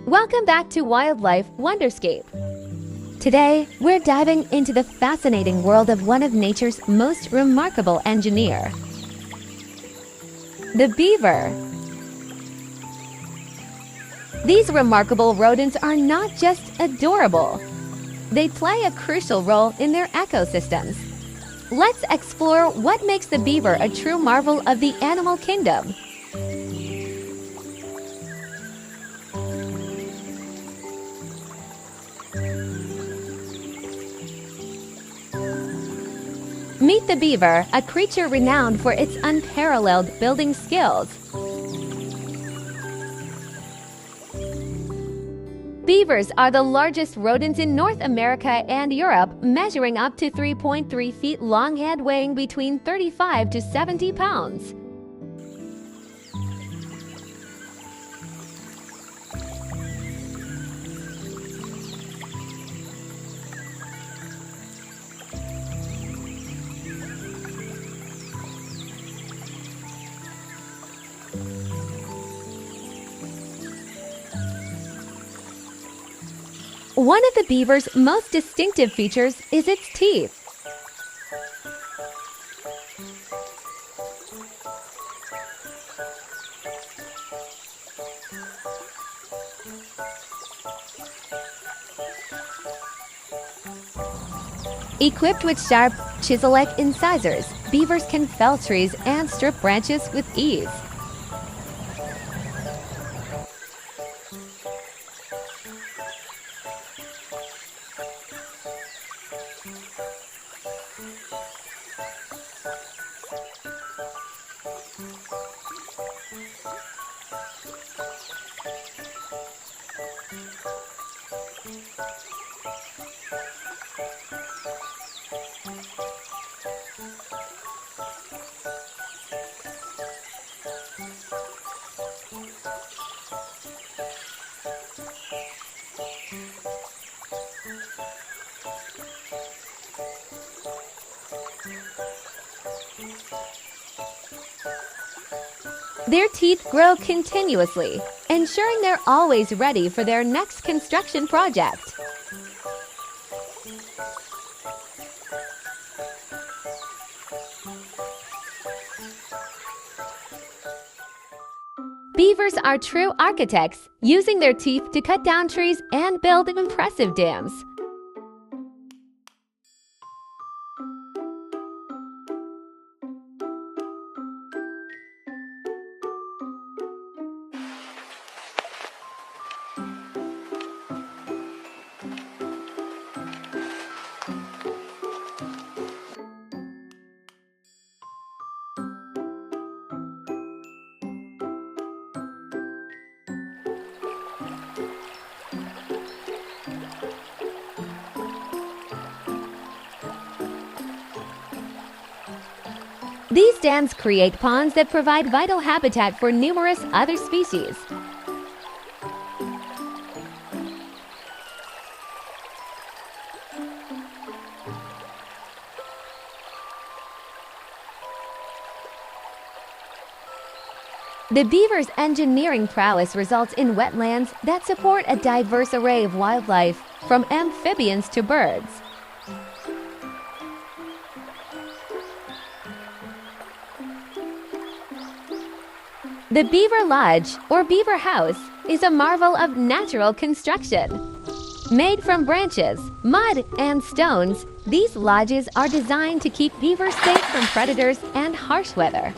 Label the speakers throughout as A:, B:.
A: Welcome back to Wildlife Wonderscape. Today, we're diving into the fascinating world of one of nature's most remarkable engineer, the beaver. These remarkable rodents are not just adorable. They play a crucial role in their ecosystems. Let's explore what makes the beaver a true marvel of the animal kingdom. Meet the beaver, a creature renowned for its unparalleled building skills. Beavers are the largest rodents in North America and Europe, measuring up to 3.3 feet long and weighing between 35 to 70 pounds. One of the beaver's most distinctive features is its teeth. Equipped with sharp, chisel-like incisors, beavers can fell trees and strip branches with ease. Their teeth grow continuously, ensuring they're always ready for their next construction project. Beavers are true architects, using their teeth to cut down trees and build impressive dams. These dams create ponds that provide vital habitat for numerous other species. The beaver's engineering prowess results in wetlands that support a diverse array of wildlife, from amphibians to birds. The beaver lodge, or beaver house, is a marvel of natural construction. Made from branches, mud, and stones, these lodges are designed to keep beavers safe from predators and harsh weather.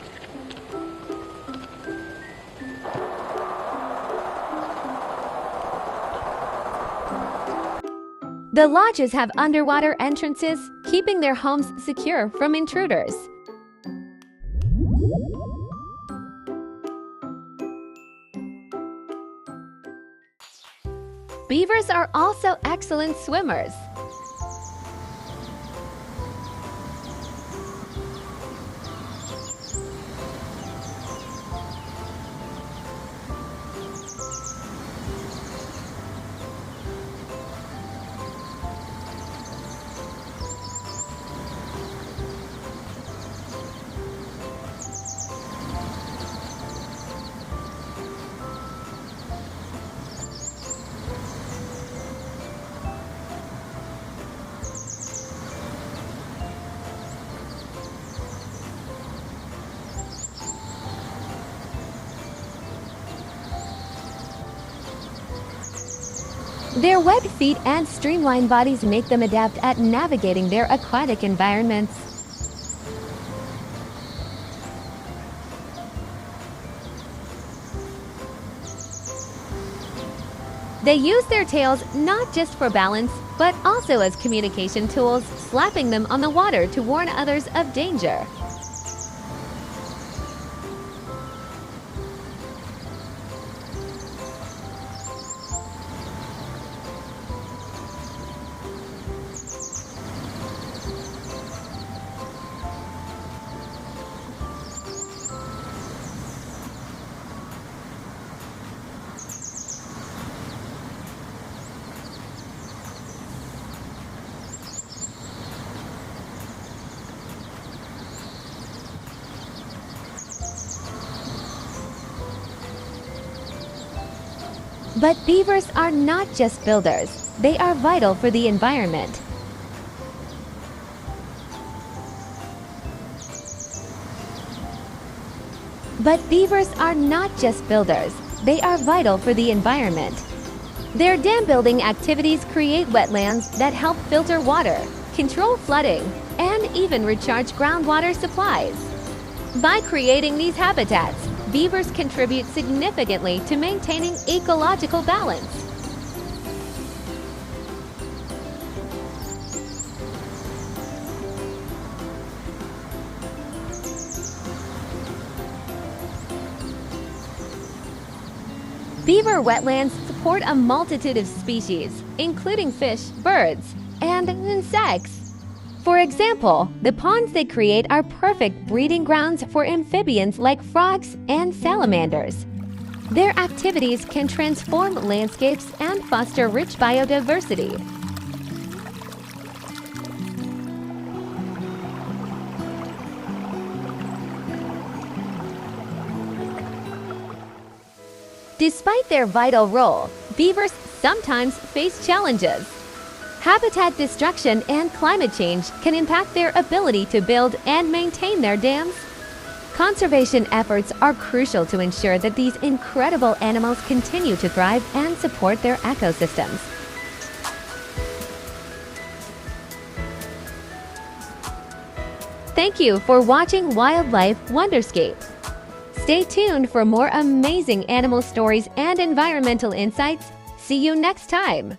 A: The lodges have underwater entrances, keeping their homes secure from intruders. Beavers are also excellent swimmers. Their webbed feet and streamlined bodies make them adept at navigating their aquatic environments. They use their tails not just for balance, but also as communication tools, slapping them on the water to warn others of danger. But beavers are not just builders, they are vital for the environment. But beavers are not just builders, they are vital for the environment. Their dam building activities create wetlands that help filter water, control flooding, and even recharge groundwater supplies. By creating these habitats, beavers contribute significantly to maintaining ecological balance. Beaver wetlands support a multitude of species, including fish, birds, and insects. For example, the ponds they create are perfect breeding grounds for amphibians like frogs and salamanders. Their activities can transform landscapes and foster rich biodiversity. Despite their vital role, beavers sometimes face challenges. Habitat destruction and climate change can impact their ability to build and maintain their dams. Conservation efforts are crucial to ensure that these incredible animals continue to thrive and support their ecosystems. Thank you for watching Wildlife Wonderscape. Stay tuned for more amazing animal stories and environmental insights. See you next time.